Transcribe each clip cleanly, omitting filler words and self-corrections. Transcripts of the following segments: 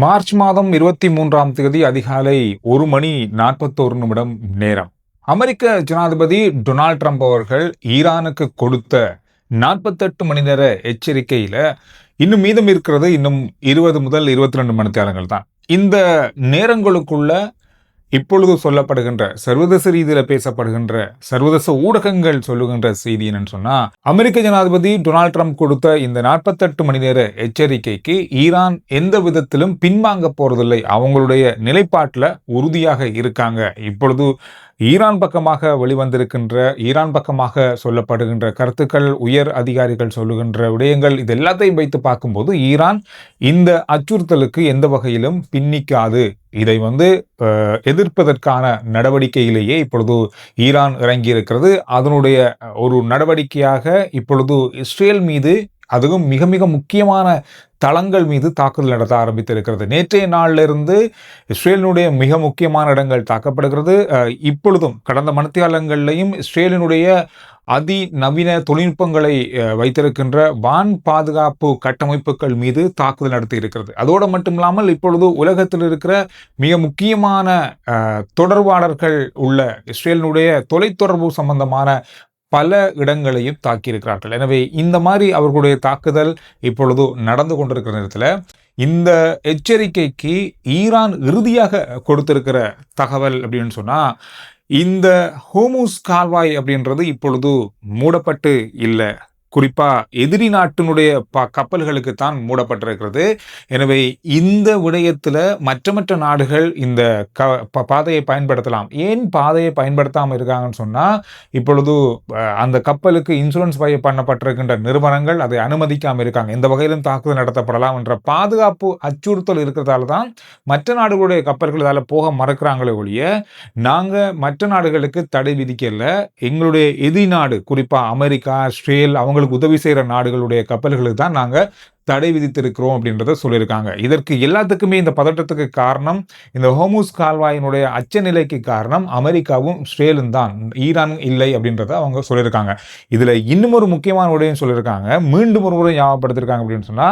March மாதம் 23ஆம் தேதி அதிகாலை 1:41 நேரம். அமெரிக்க ஜனாதிபதி டொனால்ட் ட்ரம்ப் அவர்கள் ஈரானுக்கு கொடுத்த 48 மணி நேர எச்சரிக்கையில இன்னும் மீதம் இருக்கிறது இன்னும் 20 முதல் 22 மணித்தியாலங்கள் தான். இந்த நேரங்களுக்குள்ள இப்பொழுது சொல்லப்படுகின்ற சர்வதேச ரீதியில பேசப்படுகின்ற சர்வதேச ஊடகங்கள் சொல்லுகின்ற செய்தி என்னன்னு சொன்னா, அமெரிக்க ஜனாதிபதி டொனால்ட் ட்ரம்ப் கொடுத்த இந்த 48 மணி நேர எச்சரிக்கைக்கு ஈரான் எந்த விதத்திலும் பின்வாங்க போறதில்லை. அவங்களுடைய நிலைப்பாட்டுல உறுதியாக இருக்காங்க. இப்பொழுது ஈரான் பக்கமாக வெளிவந்திருக்கின்ற ஈரான் பக்கமாக சொல்லப்படுகின்ற கருத்துக்கள், உயர் அதிகாரிகள் சொல்லுகின்ற விடயங்கள், இது எல்லாத்தையும் வைத்து பார்க்கும்போது ஈரான் இந்த அச்சுறுத்தலுக்கு எந்த வகையிலும் பின்னிக்காது. இதை எதிர்ப்பதற்கான நடவடிக்கையிலேயே இப்பொழுது ஈரான் இறங்கியிருக்கிறது. அதனுடைய ஒரு நடவடிக்கையாக இப்பொழுது இஸ்ரேல் மீது, அதுவும் மிக மிக முக்கியமான தளங்கள் மீது தாக்குதல் நடத்த ஆரம்பித்திருக்கிறது. நேற்றைய நாளிலிருந்து இஸ்ரேலினுடைய மிக முக்கியமான இடங்கள் தாக்கப்படுகிறது. இப்பொழுதும் கடந்த மணித்தியாலங்கள்லையும் இஸ்ரேலினுடைய அதிநவீன தொழில்நுட்பங்களை வைத்திருக்கின்ற வான் பாதுகாப்பு கட்டமைப்புகள் மீது தாக்குதல் நடத்தி இருக்கிறது. அதோடு மட்டுமில்லாமல் இப்பொழுது உலகத்தில் இருக்கிற மிக முக்கியமான தொடர்பாளர்கள் உள்ள இஸ்ரேலினுடைய தொலைத்தொடர்பு சம்பந்தமான பல இடங்களையும் தாக்கியிருக்கிறார்கள். எனவே இந்த மாதிரி அவர்களுடைய தாக்குதல் இப்பொழுது நடந்து கொண்டிருக்கிற நேரத்தில் இந்த எச்சரிக்கைக்கு ஈரான் இறுதியாக கொடுத்திருக்கிற தகவல் அப்படின்னு சொன்னா, இந்த ஹோர்முஸ் கால்வாய் அப்படின்றது இப்பொழுது மூடப்பட்டு இல்லை. குறிப்பா எதிரி நாட்டினுடைய கப்பல்களுக்கு தான் மூடப்பட்டிருக்கிறது. எனவே இந்த விடயத்தில் மற்ற நாடுகள் இந்த பாதையை பயன்படுத்தலாம். ஏன் பாதையை பயன்படுத்தாமல் இருக்காங்கன்னு சொன்னா, இப்பொழுது அந்த கப்பலுக்கு இன்சூரன்ஸ் பண்ணப்பட்டிருக்கின்ற நிறுவனங்கள் அதை அனுமதிக்காமல் இருக்காங்க. எந்த வகையிலும் தாக்குதல் நடத்தப்படலாம் என்ற பாதுகாப்பு அச்சுறுத்தல் இருக்கிறதால தான் மற்ற நாடுகளுடைய கப்பல்கள் இதால போக மறுக்கிறாங்களே ஒழிய, நாங்க மற்ற நாடுகளுக்கு தடை விதிக்கல. எங்களுடைய எதிரி நாடு, குறிப்பா அமெரிக்கா, இஸ்ரேல், அவங்களுக்கு உதவி செய்யற நாடுகளுடைய கப்பல்களுக்கு தான் நாங்க தடை விதித்திருக்கிறோம் அப்படின்றத சொல்லியிருக்காங்க. இதற்கு எல்லாத்துக்குமே இந்த பதட்டத்துக்கு காரணம், இந்த ஹோர்முஸ் கால்வாயினுடைய அச்ச நிலைக்கு காரணம் அமெரிக்காவும் இஸ்ரேலும் தான், ஈரான் இல்லை அப்படின்றத அவங்க சொல்லியிருக்காங்க. இதுல இன்னும் ஒரு முக்கியமான விடயம் சொல்லியிருக்காங்க, மீண்டும் ஒரு முறை ஞாபகப்படுத்திருக்காங்க அப்படின்னு சொன்னா,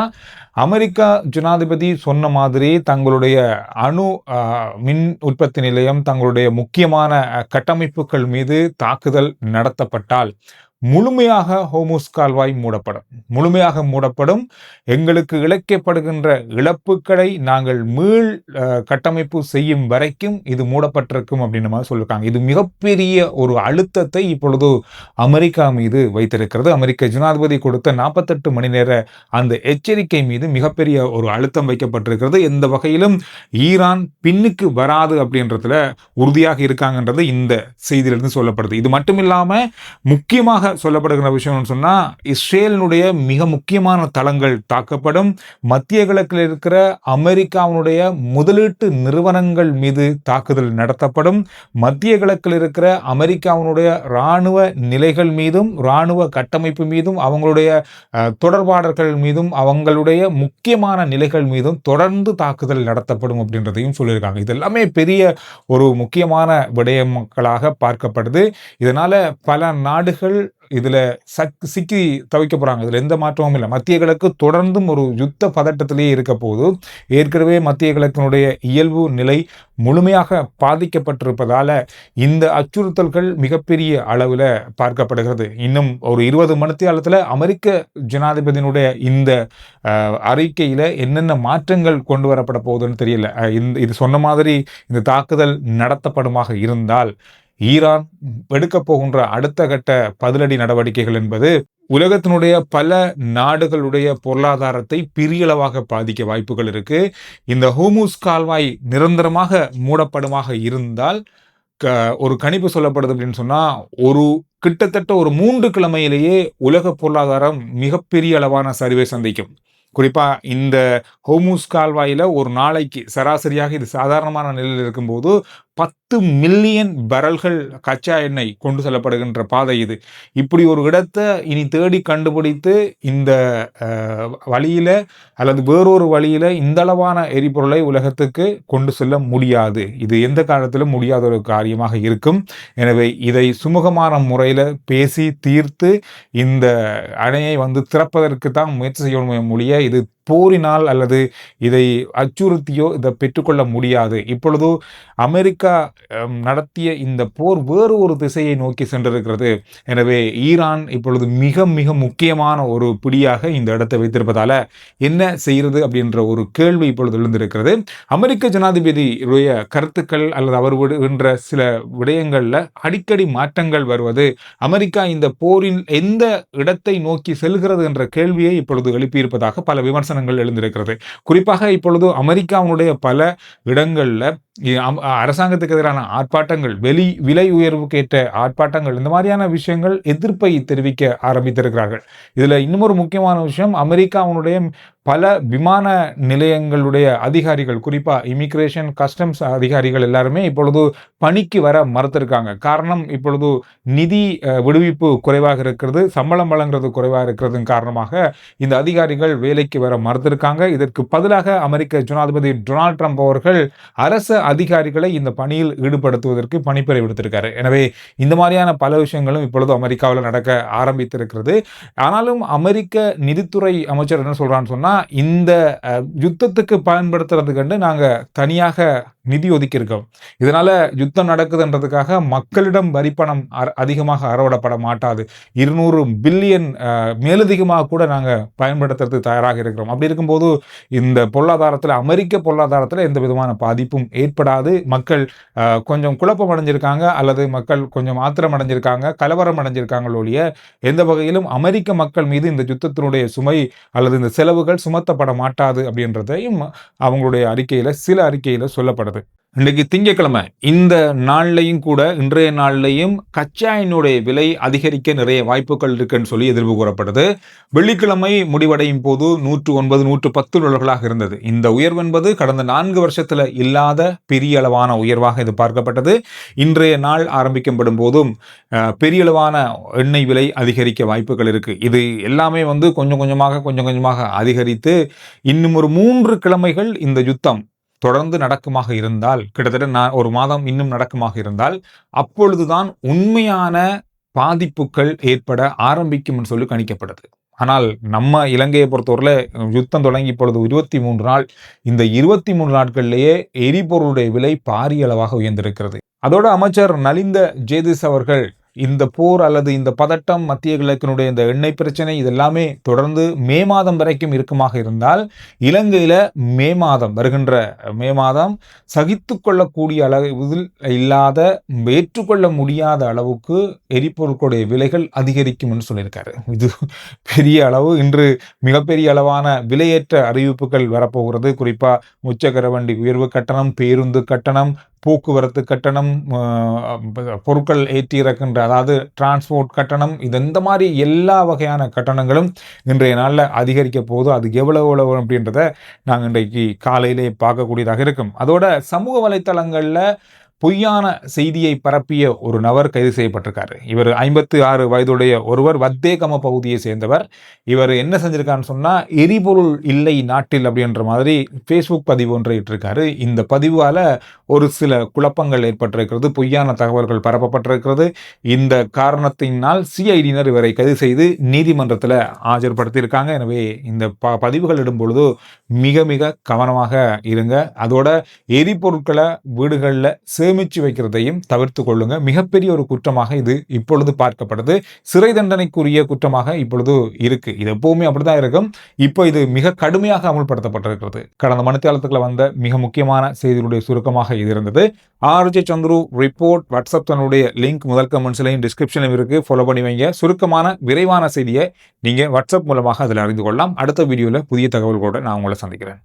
அமெரிக்கா ஜனாதிபதி சொன்ன மாதிரி தங்களுடைய அணு மின் உற்பத்தி நிலையம், தங்களுடைய முக்கியமான கட்டமைப்புகள் மீது தாக்குதல் நடத்தப்பட்டால் முழுமையாக ஹோர்முஸ் கால்வாய் மூடப்படும். முழுமையாக மூடப்படும். எங்களுக்கு இழைக்கப்படுகின்ற இழப்புகளை நாங்கள் மீள் கட்டமைப்பு செய்யும் வரைக்கும் இது மூடப்பட்டிருக்கும் அப்படின்னு மாதிரி சொல்லியிருக்காங்க. இது மிகப்பெரிய ஒரு அழுத்தத்தை இப்பொழுது அமெரிக்கா மீது வைத்திருக்கிறது. அமெரிக்க ஜனாதிபதி கொடுத்த 48 மணி நேர அந்த எச்சரிக்கை மீது மிகப்பெரிய ஒரு அழுத்தம் வைக்கப்பட்டிருக்கிறது. எந்த வகையிலும் ஈரான் பின்னுக்கு வராது அப்படின்றதுல உறுதியாக இருக்காங்கன்றது இந்த செய்தியிலிருந்து சொல்லப்படுது. இது மட்டும் இல்லாம முக்கியமாக சொல்லப்படுகிற விஷயம் சொன்னா, இஸ்ரேலினுடைய மிக முக்கியமான தளங்கள் தாக்கப்படும். மத்திய கிழக்கில் இருக்கிற அமெரிக்காவுடைய முதலீட்டு நிறுவனங்கள் மீது தாக்குதல் நடத்தப்படும். மத்திய கிழக்கில் இருக்கிற அமெரிக்காவுடைய இராணுவ நிலைகள் மீதும், இராணுவ கட்டமைப்பு மீதும், அவங்களுடைய தொடர்பாளர்கள் மீதும், அவங்களுடைய முக்கியமான நிலைகள் மீதும் தொடர்ந்து தாக்குதல் நடத்தப்படும் அப்படின்றதையும் சொல்லியிருக்காங்க. இது எல்லாமே பெரிய ஒரு முக்கியமான விடயங்களாக பார்க்கப்படுது. இதனால பல நாடுகள் இதுல சிக்கி தவிக்க போறாங்க. இதுல எந்த மாற்றமும் இல்லை. மத்திய கிழக்கு தொடர்ந்தும் ஒரு யுத்த பதட்டத்திலேயே இருக்க போது, ஏற்கனவே மத்திய கிழக்கினுடைய இயல்பு நிலை முழுமையாக பாதிக்கப்பட்டிருப்பதால இந்த அச்சுறுத்தல்கள் மிகப்பெரிய அளவில் பார்க்கப்படுகிறது. இன்னும் ஒரு 20 மணித்தியாலத்தில் அமெரிக்க ஜனாதிபதியினுடைய இந்த அறிக்கையில என்னென்ன மாற்றங்கள் கொண்டு வரப்பட போகுதுன்னு தெரியல. இது சொன்ன மாதிரி இந்த தாக்குதல் நடத்தப்படுமாக இருந்தால் ஈரான் எடுக்கப் போகின்ற அடுத்த கட்ட பதிலடி நடவடிக்கைகள் என்பது உலகத்தினுடைய பல நாடுகளுடைய பொருளாதாரத்தை பெரியளவாக பாதிக்க வாய்ப்புகள் இருக்கு. இந்த ஹோர்முஸ் கால்வாய் நிரந்தரமாக மூடப்படுமாக இருந்தால் ஒரு கணிப்பு சொல்லப்படுது அப்படின்னு சொன்னா, கிட்டத்தட்ட ஒரு 3 கிழமையிலேயே உலக பொருளாதாரம் மிகப்பெரிய அளவான சரிவை சந்திக்கும். குறிப்பா இந்த ஹோர்முஸ் கால்வாயில ஒரு நாளைக்கு சராசரியாக, இது சாதாரணமான நிலையில் இருக்கும்போது 10 மில்லியன் பரல்கள் கச்சா எண்ணெய் கொண்டு செல்லப்படுகின்ற பாதை இது. இப்படி ஒரு இடத்தை இனி தேடி கண்டுபிடித்து இந்த வழியில அல்லது வேறொரு வழியில இந்த அளவான எரிபொருளை உலகத்துக்கு கொண்டு செல்ல முடியாது. இது எந்த காலத்திலும் முடியாத ஒரு காரியமாக இருக்கும். எனவே இதை சுமூகமான முறையில் பேசி தீர்த்து இந்த அணையை திறப்பதற்கு தான் முயற்சி செய்ய முடிய, இது போரினால் அல்லது இதை அச்சுறுத்தியோ இதை பெற்றுக்கொள்ள முடியாது. இப்பொழுது அமெரிக்கா நடத்திய இந்த போர் வேறு ஒரு திசையை நோக்கி சென்றிருக்கிறது. எனவே ஈரான் இப்பொழுது மிக மிக முக்கியமான ஒரு பிடியாக இந்த இடத்தை வைத்திருப்பதால என்ன செய்யறது அப்படின்ற ஒரு கேள்வி இப்பொழுது எழுந்திருக்கிறது. அமெரிக்க ஜனாதிபதியுடைய கருத்துக்கள் அல்லது அவர் விடுகின்ற சில விடயங்கள்ல அடிக்கடி மாற்றங்கள் வருவது அமெரிக்கா இந்த போரில் எந்த இடத்தை நோக்கி செல்கிறது என்ற கேள்வியை இப்பொழுது எழுப்பியிருப்பதாக பல விமர்சனங்கள் எழுந்திருக்கிறது. குறிப்பாக இப்பொழுது அமெரிக்காவுடைய பல இடங்கள்ல அரசாங்கத்துக்கு எதிரான ஆர்ப்பாட்டங்கள், விலை உயர்வுக்கு ஏற்ற ஆர்ப்பாட்டங்கள், இந்த மாதிரியான விஷயங்கள் எதிர்ப்பை தெரிவிக்க ஆரம்பித்திருக்கிறார்கள். இதுல இன்னும் ஒரு முக்கியமான விஷயம், அமெரிக்காவுடைய பல விமான நிலையங்களுடைய அதிகாரிகள், குறிப்பா இமிகிரேஷன் கஸ்டம்ஸ் அதிகாரிகள் எல்லாருமே இப்பொழுது பணிக்கு வர மறுத்திருக்காங்க. காரணம், இப்பொழுது நிதி விடுவிப்பு குறைவாக இருக்கிறது, சம்பளம் வழங்குறது குறைவாக இருக்கிறது காரணமாக இந்த அதிகாரிகள் வேலைக்கு வர மறுத்திருக்காங்க. இதற்கு பதிலாக அமெரிக்க ஜனாதிபதி டொனால்ட் ட்ரம்ப் அவர்கள் அரசு அதிகாரிகளை இந்த பணியில் ஈடுபடுத்துவதற்கு பணிப்புரை விடுத்திருக்காரு. எனவே இந்த மாதிரியான பல விஷயங்களும் இப்பொழுது அமெரிக்காவில் நடக்க ஆரம்பித்திருக்கிறது. ஆனாலும் அமெரிக்க நிதித்துறை அமைச்சர் என்ன சொல்றான்னு சொன்னா, இந்த யுத்தத்துக்கு பயன்படுத்துறது கண்டு நாங்க தனியாக நிதி ஒதுக்கி இருக்கோம். இதனால யுத்தம் நடக்குதுன்றதுக்காக மக்களிடம் வரிப்பணம் அதிகமாக அறவிடப்பட மாட்டாது. 200 பில்லியன் மேலதிகமாக கூட நாங்க பயன்படுத்துறது தயாராக இருக்கிறோம். அப்படி இருக்கும்போது இந்த பொருளாதாரத்தில், அமெரிக்க பொருளாதாரத்தில் எந்த விதமான பாதிப்பும் ஏற்படாது. மக்கள் கொஞ்சம் குழப்பம் அடைஞ்சிருக்காங்க அல்லது மக்கள் கொஞ்சம் ஆத்திரம் அடைஞ்சிருக்காங்க, கலவரம் அடைஞ்சிருக்காங்க ஒழிய எந்த வகையிலும் அமெரிக்க மக்கள் மீது இந்த யுத்தத்தினுடைய சுமை அல்லது இந்த செலவுகள் சுமத்தப்பட மாட்டாது அப்படின்றதையும் அவங்களுடைய சில அறிக்கையில சொல்லப்படுது. இன்றைக்கு திங்கட்கிழமை, இந்த நாள்லையும் கூட, இன்றைய நாள்லையும் கச்சா எண்ணெயுடைய விலை அதிகரிக்க நிறைய வாய்ப்புகள் இருக்குன்னு சொல்லி எதிர்ப்பு கூறப்படுது. வெள்ளிக்கிழமை முடிவடையும் போது $109, $110 இருந்தது. இந்த உயர்வு என்பது கடந்த 4 வருஷத்துல இல்லாத பெரிய அளவான உயர்வாக இது பார்க்கப்பட்டது. இன்றைய நாள் ஆரம்பிக்கப்படும் போதும் பெரிய அளவான எண்ணெய் விலை அதிகரிக்க வாய்ப்புகள் இருக்கு. இது எல்லாமே கொஞ்சம் கொஞ்சமாக அதிகரித்து இன்னும் ஒரு 3 கிழமைகள் இந்த யுத்தம் தொடர்ந்து நடக்குமாக இருந்தால், கிட்டத்தட்ட ஒரு மாதம் இன்னும் நடக்குமாக இருந்தால், அப்பொழுதுதான் உண்மையான பாதிப்புகள் ஏற்பட ஆரம்பிக்கும் சொல்லி கணிக்கப்படுது. ஆனால் நம்ம இலங்கையை பொறுத்தவரையில் யுத்தம் தொடங்கி இப்பொழுது 23 நாள். இந்த 23 நாட்களிலேயே எரிபொருளுடைய விலை பாரிய அளவாக உயர்ந்திருக்கிறது. அதோட அமைச்சர் நலிந்த ஜேதிஸ் அவர்கள் இந்த போர் அல்லது இந்த பதட்டம், மத்திய கிழக்கினுடைய இந்த எண்ணெய் பிரச்சனை, இதெல்லாமே தொடர்ந்து மே மாதம் வரைக்கும் இருக்குமாக இருந்தால், இலங்கையில வருகின்ற மே மாதம் சகித்து கொள்ளக்கூடிய அளவில் இல்லாத, ஏற்றுக்கொள்ள முடியாத அளவுக்கு எரிபொருட்களுடைய விலைகள் அதிகரிக்கும் என்று சொல்லியிருக்காரு. இது பெரிய அளவு. இன்று மிகப்பெரிய அளவான விலையேற்ற அறிவிப்புகள் வரப்போகிறது. குறிப்பா முச்சக்கர வண்டி உயர்வு கட்டணம், பேருந்து கட்டணம், போக்குவரத்து கட்டணம், பொருட்கள் ஏற்றி இறக்கின்ற அதாவது டிரான்ஸ்போர்ட் கட்டணம், இந்த மாதிரி எல்லா வகையான கட்டணங்களும் இன்றைய நாளில் அதிகரிக்க போது. அது எவ்வளவு அப்படின்றத நாங்கள் இன்றைக்கு காலையிலே பார்க்கக்கூடியதாக இருக்கும். அதோட சமூக வலைத்தளங்களில் பொய்யான செய்தியை பரப்பிய ஒரு நபர் கைது செய்யப்பட்டிருக்காரு. இவர் 56 வயதுடைய ஒருவர், வத்தேகம பகுதியை சேர்ந்தவர். இவர் என்ன செஞ்சிருக்காருன்னு சொன்னா, எரிபொருள் இல்லை நாட்டில் அப்படின்ற மாதிரி ஃபேஸ்புக் பதிவு ஒன்றை இட்டிருக்காரு. இந்த பதிவால ஒரு சில குழப்பங்கள் ஏற்பட்டிருக்கிறது, பொய்யான தகவல்கள் பரப்பப்பட்டிருக்கிறது. இந்த காரணத்தினால் சிஐடியினர் இவரை கைது செய்து நீதிமன்றத்தில் ஆஜர்படுத்தியிருக்காங்க. எனவே இந்த பதிவுகள் இடும் பொழுது மிக மிக கவனமாக இருங்க. அதோட எரிபொருட்களை வீடுகளில் சேமிச்சு வைக்கிறதையும் தவிர்த்து கொள்ளுங்க. மிகப்பெரிய ஒரு குற்றமாக இது இப்பொழுது பார்க்கப்படுது. சிறை தண்டனைக்குரிய குற்றமாக இப்பொழுது இருக்கு. இது எப்பவுமே அப்படிதான் இருக்கும். இப்போ இது மிக கடுமையாக அமல்படுத்தப்பட்டிருக்கிறது. கடந்த மணித்தியாலத்துக்குள்ள வந்த மிக முக்கியமான செய்திகளுடைய சுருக்கமாக இது இருந்தது. RJ சந்துரு ரிப்போர்ட் வாட்ஸ்அப் தன்னுடைய லிங்க் முதல் கமெண்ட்ஸ்லையும் டிஸ்கிரிப்ஷன்லையும் இருக்கு. ஃபாலோ பண்ணி வைங்க. சுருக்கமான விரைவான செய்தியை நீங்க வாட்ஸ்அப் மூலமாக அதில் அறிந்து கொள்ளலாம். அடுத்த வீடியோவில் புதிய தகவல்களோட நான் உங்களை சந்திக்கிறேன்.